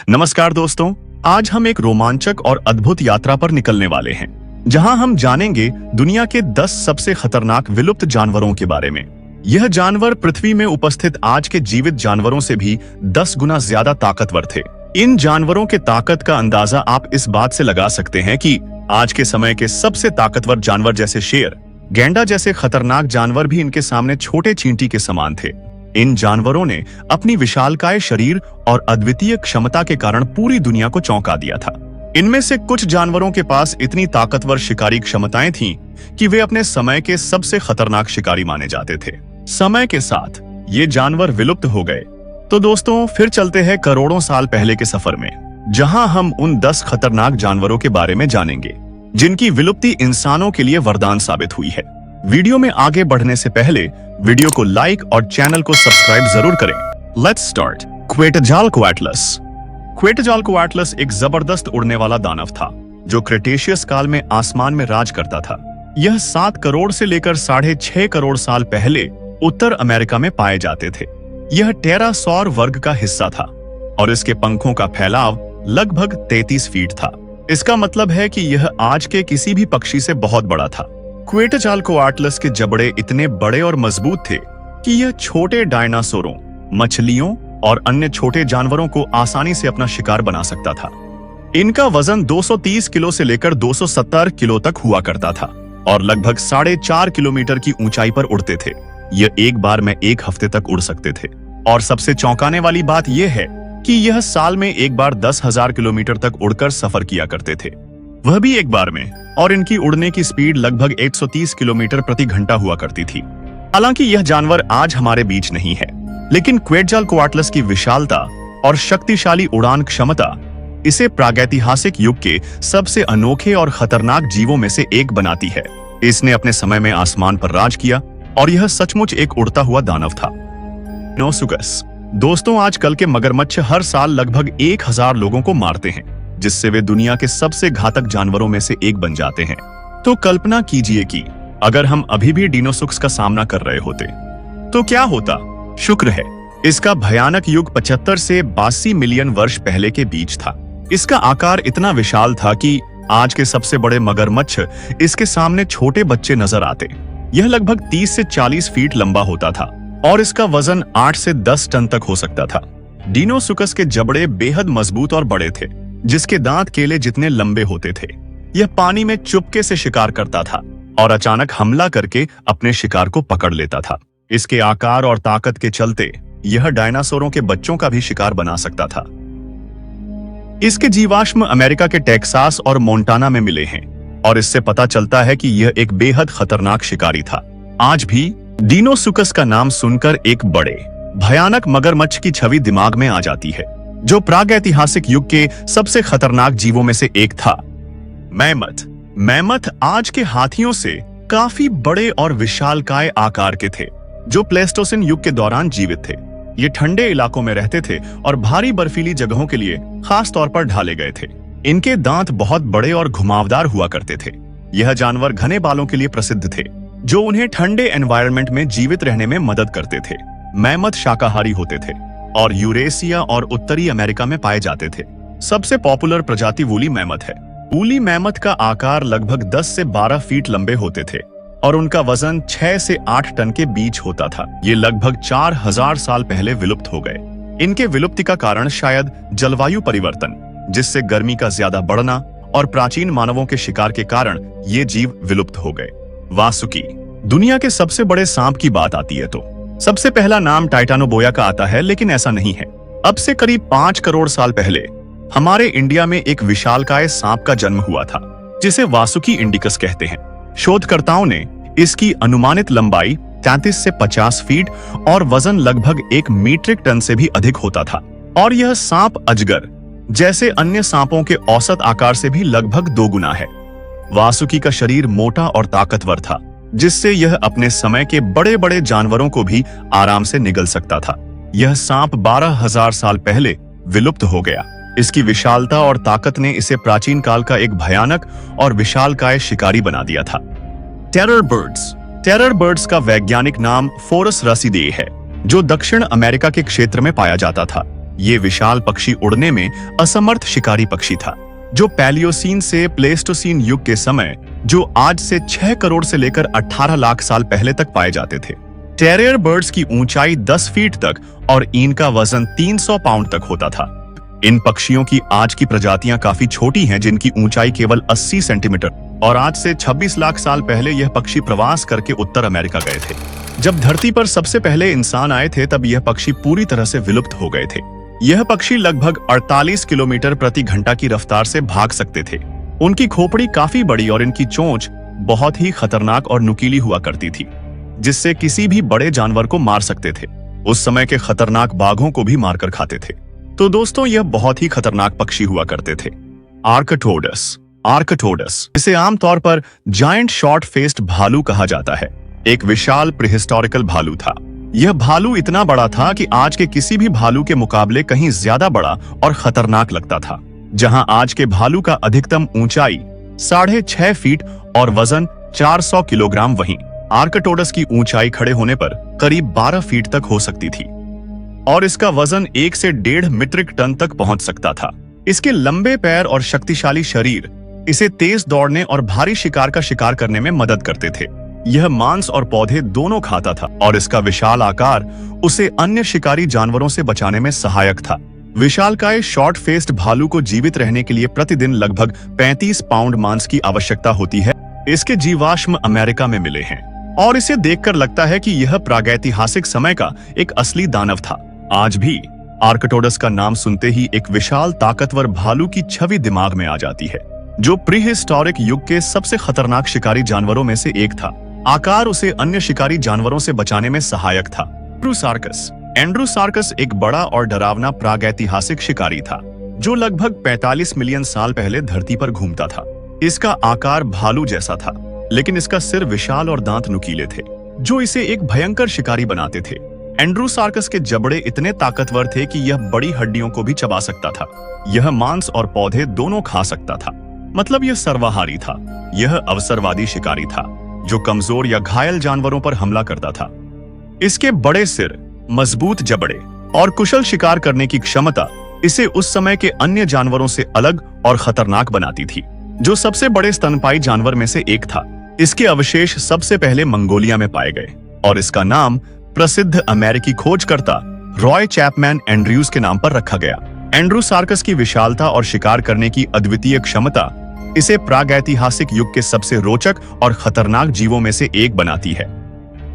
नमस्कार दोस्तों, आज हम एक रोमांचक और अद्भुत यात्रा पर निकलने वाले हैं, जहां हम जानेंगे दुनिया के 10 सबसे खतरनाक विलुप्त जानवरों के बारे में। यह जानवर पृथ्वी में उपस्थित आज के जीवित जानवरों से भी 10 गुना ज्यादा ताकतवर थे। इन जानवरों के ताकत का अंदाजा आप इस बात से लगा सकते हैं कि आज के समय के सबसे ताकतवर जानवर जैसे शेर, गैंडा जैसे खतरनाक जानवर भी इनके सामने छोटे चींटी के समान थे। इन जानवरों ने अपनी विशालकाय शरीर और अद्वितीय क्षमता के कारण पूरी दुनिया को चौंका दिया था। इनमें से कुछ जानवरों के पास इतनी ताकतवर शिकारी क्षमताएं थीं कि वे अपने समय के सबसे खतरनाक शिकारी माने जाते थे। समय के साथ ये जानवर विलुप्त हो गए। तो दोस्तों, फिर चलते हैं करोड़ों साल पहले के सफर में, जहां हम उन 10 खतरनाक जानवरों के बारे में जानेंगे जिनकी विलुप्ति इंसानों के लिए वरदान साबित हुई है। वीडियो में आगे बढ़ने से पहले वीडियो को लाइक और चैनल को सब्सक्राइब जरूर करें। Let's start. क्वेटज़ालकोएटलस। क्वेटज़ालकोएटलस एक जबरदस्त उड़ने वाला दानव था जो क्रेटेशियस काल में आसमान में राज करता था। यह 7 करोड़ से लेकर 6.5 करोड़ साल पहले उत्तर अमेरिका में पाए जाते थे। यह टेरासौर वर्ग का हिस्सा था और इसके पंखों का फैलाव लगभग 33 फीट था। इसका मतलब है कि यह आज के किसी भी पक्षी से बहुत बड़ा था। क्वेटज़ालकोएटलस के जबड़े इतने बड़े और मजबूत थे कि यह छोटे डायनासोरों, मछलियों और अन्य छोटे जानवरों को आसानी से अपना शिकार बना सकता था। इनका वजन 230 किलो से लेकर 270 किलो तक हुआ करता था और लगभग 4.5 किलोमीटर की ऊंचाई पर उड़ते थे। यह एक बार में 1 हफ्ते तक उड़ सकते थे और सबसे चौंकाने वाली बात यह है कि यह साल में एक बार 10,000 किलोमीटर तक उड़कर सफर किया करते थे, वह भी एक बार में। और इनकी उड़ने की स्पीड लगभग 130 किलोमीटर प्रति घंटा हुआ करती थी। हालांकि यह जानवर आज हमारे बीच नहीं है, लेकिन क्वेटज़ालकोएटलस की विशालता और शक्तिशाली उड़ान क्षमता इसे प्रागैतिहासिक युग के सबसे अनोखे और खतरनाक जीवों में से एक बनाती है। इसने अपने समय में आसमान पर राज किया और यह सचमुच एक उड़ता हुआ दानव था। डिनोसुकस। दोस्तों, आजकल के मगरमच्छ हर साल लगभग 1000 लोगों को मारते हैं, जिससे वे दुनिया के सबसे घातक जानवरों में से एक बन जाते हैं। तो कल्पना कीजिए कि अगर हम अभी भी डिनोसुक्स का सामना कर रहे होते तो क्या होता। शुक्र है, इसका भयानक युग 75 से 82 मिलियन वर्ष पहले के बीच था। इसका आकार इतना विशाल था कि आज के सबसे बड़े मगरमच्छ इसके सामने छोटे बच्चे नजर आते। यह लगभग 30 से 40 फीट लंबा होता था और इसका वजन 8 से 10 टन तक हो सकता था। डिनोसुकस के जबड़े बेहद मजबूत और बड़े थे, जिसके दांत केले जितने लंबे होते थे। यह पानी में चुपके से शिकार करता था और अचानक हमला करके अपने शिकार को पकड़ लेता था। इसके आकार और ताकत के चलते यह डायनासोरों के बच्चों का भी शिकार बना सकता था। इसके जीवाश्म अमेरिका के टेक्सास और मोंटाना में मिले हैं और इससे पता चलता है कि यह एक बेहद खतरनाक शिकारी था। आज भी डिनोसुकस का नाम सुनकर एक बड़े भयानक मगरमच्छ की छवि दिमाग में आ जाती है, जो प्रागैतिहासिक युग के सबसे खतरनाक जीवों में से एक था। मैमथ। मैमथ आज के हाथियों से काफी बड़े और विशालकाय आकार के थे, जो प्लेस्टोसिन युग के दौरान जीवित थे। ये ठंडे इलाकों में रहते थे और भारी बर्फीली जगहों के लिए खास तौर पर ढाले गए थे। इनके दांत बहुत बड़े और घुमावदार हुआ करते थे। यह जानवर घने बालों के लिए प्रसिद्ध थे, जो उन्हें ठंडे एनवायरनमेंट में जीवित रहने में मदद करते थे। मैमथ शाकाहारी होते थे और यूरेशिया और उत्तरी अमेरिका में पाए जाते थे। सबसे पॉपुलर प्रजाति वूली मैमथ है। वूली मैमथ का आकार लगभग 10 से 12 फीट लंबे होते थे और उनका वजन 6 से 8 टन के बीच होता था। ये लगभग 4000 साल पहले विलुप्त हो गए। इनके विलुप्ति का कारण शायद जलवायु परिवर्तन, जिससे गर्मी का ज्यादा बढ़ना और प्राचीन मानवों के शिकार के कारण ये जीव विलुप्त हो गए। वासुकी। दुनिया के सबसे बड़े सांप की बात आती है तो सबसे पहला नाम टाइटानोबोया का आता है, लेकिन ऐसा नहीं है। अब से करीब 5 करोड़ साल पहले हमारे इंडिया में एक विशालकाय सांप का जन्म हुआ था, जिसे वासुकी इंडिकस कहते हैं। शोधकर्ताओं ने इसकी अनुमानित लंबाई 33 से 50 फीट और वजन लगभग 1 मीट्रिक टन से भी अधिक होता था। और यह सांप अजगर जैसे अन्य सांपों के औसत आकार से भी लगभग 2 गुना है। वासुकी का शरीर मोटा और ताकतवर था, जिससे यह अपने समय के बड़े बड़े जानवरों को भी आराम से निगल सकता था। यह सांप 12,000 साल पहले विलुप्त हो गया। इसकी विशालता और ताकत ने इसे प्राचीन काल का एक भयानक और विशालकाय शिकारी बना दिया था। Terror birds. टेरर बर्ड्स का वैज्ञानिक नाम फोरस रसीडेई है, जो दक्षिण अमेरिका के क्षेत्र में पाया जाता था। ये विशाल पक्षी उड़ने में असमर्थ शिकारी पक्षी था, जो पैलियोसीन से प्लेस्टोसीन युग के समय, जो आज से 6 करोड़ से लेकर 18 लाख साल पहले तक पाए जाते थे। टेरियर बर्ड्स की ऊंचाई 10 फीट तक और इनका वजन 300 पाउंड तक होता था। इन पक्षियों की आज की प्रजातियां काफी छोटी हैं, जिनकी ऊंचाई केवल 80 सेंटीमीटर, और आज से 26 लाख साल पहले यह पक्षी प्रवास करके उत्तर अमेरिका गए थे। जब धरती पर सबसे पहले इंसान आए थे, तब यह पक्षी पूरी तरह से विलुप्त हो गए थे। यह पक्षी लगभग 48 किलोमीटर प्रति घंटा की रफ्तार से भाग सकते थे। उनकी खोपड़ी काफी बड़ी और इनकी चोंच बहुत ही खतरनाक और नुकीली हुआ करती थी, जिससे किसी भी बड़े जानवर को मार सकते थे। उस समय के खतरनाक बाघों को भी मारकर खाते थे। तो दोस्तों, यह बहुत ही खतरनाक पक्षी हुआ करते थे। आर्कटोडस। आर्कटोडस, इसे आमतौर पर जायंट शॉर्ट फेस्ड भालू कहा जाता है, एक विशाल प्रीहिस्टोरिकल भालू था। यह भालू इतना बड़ा था कि आज के किसी भी भालू के मुकाबले कहीं ज्यादा बड़ा और खतरनाक लगता था। जहां आज के भालू का अधिकतम ऊंचाई 6.5 फीट और वजन 400 किलोग्राम, वहीं आर्कटोडस की ऊंचाई खड़े होने पर करीब 12 फीट तक हो सकती थी और इसका वजन 1 से 1.5 मीट्रिक टन तक पहुंच सकता था। इसके लंबे पैर और शक्तिशाली शरीर इसे तेज दौड़ने और भारी शिकार का शिकार करने में मदद करते थे। यह मांस और पौधे दोनों खाता था और इसका विशाल आकार उसे अन्य शिकारी जानवरों से बचाने में सहायक था। विशालकाय शॉर्ट फेस्ड भालू को जीवित रहने के लिए प्रतिदिन लगभग 35 पाउंड मांस की आवश्यकता होती है। इसके जीवाश्म अमेरिका में मिले हैं और इसे देखकर लगता है कि यह प्रागैतिहासिक समय का एक असली दानव था। आज भी आर्कटोडस का नाम सुनते ही एक विशाल ताकतवर भालू की छवि दिमाग में आ जाती है, जो प्रीहिस्टोरिक युग के सबसे खतरनाक शिकारी जानवरों में से एक था। आकार उसे अन्य शिकारी जानवरों से बचाने में सहायक था। एंड्रोसार्कस। एंड्रोसार्कस एक बड़ा और डरावना प्रागैतिहासिक शिकारी था, जो लगभग 45 मिलियन साल पहले धरती पर घूमता था। इसका आकार भालू जैसा था, लेकिन इसका सिर विशाल और दांत नुकीले थे, जो इसे एक भयंकर शिकारी बनाते थे। एंड्रोसार्कस के जबड़े इतने ताकतवर थे कि यह बड़ी हड्डियों को भी चबा सकता था। यह मांस और पौधे दोनों खा सकता था, मतलब यह सर्वाहारी था। यह अवसरवादी शिकारी था, जो कमजोर या घायल जानवरों पर हमला करता था। इसके बड़े सिर, मजबूत जबड़े और कुशल शिकार करने की क्षमता इसे उस समय के अन्य जानवरों से अलग और खतरनाक बनाती थी, जो सबसे बड़े स्तनपायी जानवर में से एक था। इसके अवशेष सबसे पहले मंगोलिया में पाए गए और इसका नाम प्रसिद्ध अमेरिकी खोजकर्ता रॉय चैपमैन एंड्रयूज के नाम पर रखा गया। एंड्रोसार्कस की विशालता और शिकार करने की अद्वितीय क्षमता इसे प्रागैतिहासिक युग के सबसे रोचक और खतरनाक जीवों में से एक बनाती है।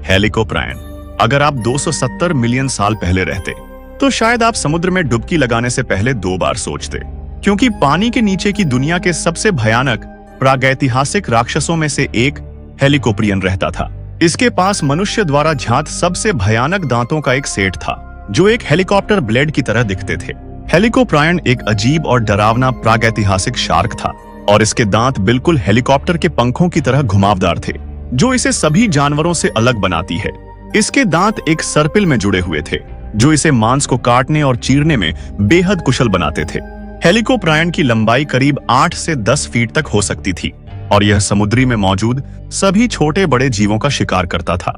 हेलिकोप्रायन। अगर आप 270 मिलियन साल पहले रहते, तो शायद आप समुद्र में डुबकी लगाने से पहले 2 बार सोचते, क्योंकि पानी के नीचे की दुनिया के सबसे भयानक प्रागैतिहासिक राक्षसों में से एक हेलिकोप्रियन रहता था। इसके पास मनुष्य द्वारा ज्ञात सबसे भयानक दांतों का एक सेट था, जो एक हेलीकॉप्टर ब्लेड की तरह दिखते थे। हेलिकोप्रायन एक अजीब और डरावना प्रागैतिहासिक शार्क था और इसके दांत बिल्कुल हेलीकॉप्टर के पंखों की तरह घुमावदार थे, जो इसे सभी जानवरों से अलग बनाती है। इसके दांत एक सर्पिल में जुड़े हुए थे, जो इसे मांस को काटने और चीरने में बेहद कुशल बनाते थे। हेलिकोप्रायन की लंबाई करीब 8 से 10 फीट तक हो सकती थी और यह समुद्री में मौजूद सभी छोटे बड़े जीवों का शिकार करता था,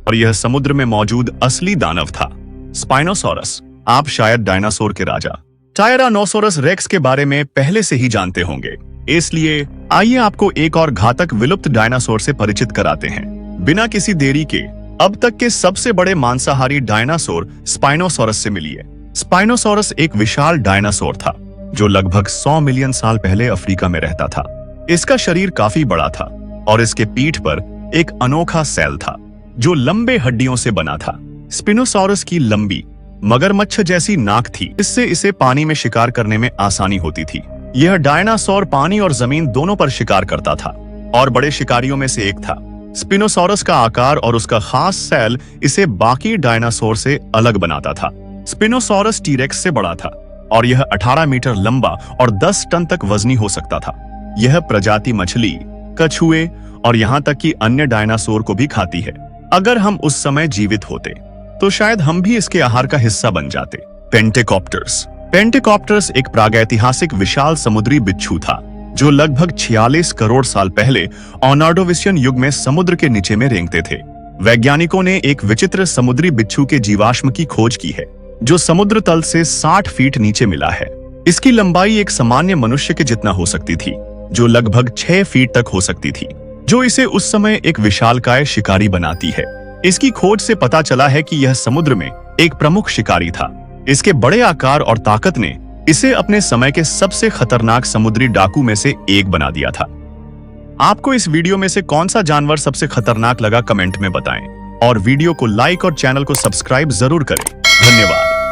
और यह समुद्र में मौजूद असली दानव था। स्पाइनोसॉरस। आप शायद डायनासोर के राजा टायरानोसोरस रेक्स के बारे में पहले से ही जानते होंगे, इसलिए आइए आपको एक और घातक विलुप्त डायनासोर से परिचित कराते हैं। बिना किसी देरी के अब तक के सबसे बड़े मांसाहारी डायनासोर स्पाइनोसॉरस से मिलिए। स्पाइनोसॉरस एक विशाल डायनासोर था, जो लगभग 100 मिलियन साल पहले अफ्रीका में रहता था। इसका शरीर काफी बड़ा था और इसके पीठ पर एक अनोखा सैल था, जो लंबे हड्डियों से बना था। स्पिनोसॉरस की लंबी मगरमच्छ जैसी नाक थी, इससे इसे पानी में शिकार करने में आसानी होती थी। यह डायनासोर पानी और जमीन दोनों पर शिकार करता था और बड़े शिकारियों में से एक था। स्पिनोसॉरस का आकार और उसका खास सैल इसे बाकी डायनासोर से अलग बनाता था। स्पिनोसॉरस टीरेक्स से बड़ा था और यह 18 मीटर लंबा और 10 टन तक वजनी हो सकता था। यह प्रजाति मछली, कछुए और यहाँ तक कि अन्य डायनासोर को भी खाती है। अगर हम उस समय जीवित होते, तो शायद हम भी इसके आहार का हिस्सा बन जाते। पेंटेकॉप्टर्स। पेंटेकॉप्टर्स एक प्रागैतिहासिक विशाल समुद्री बिच्छू था, जो लगभग 46 करोड़ साल पहले ऑर्डोविशियन युग में समुद्र के नीचे में रेंगते थे। वैज्ञानिकों ने एक विचित्र समुद्री बिच्छू के जीवाश्म की खोज की है, जो समुद्र तल से 60 फीट नीचे मिला है। इसकी लंबाई एक सामान्य मनुष्य के जितना हो सकती थी, जो लगभग 6 फीट तक हो सकती थी, जो इसे उस समय एक विशालकाय शिकारी बनाती है। इसकी खोज से पता चला है कि यह समुद्र में एक प्रमुख शिकारी था। इसके बड़े आकार और ताकत ने इसे अपने समय के सबसे खतरनाक समुद्री डाकू में से एक बना दिया था। आपको इस वीडियो में से कौन सा जानवर सबसे खतरनाक लगा, कमेंट में बताएं और वीडियो को लाइक और चैनल को सब्सक्राइब जरूर करें। धन्यवाद।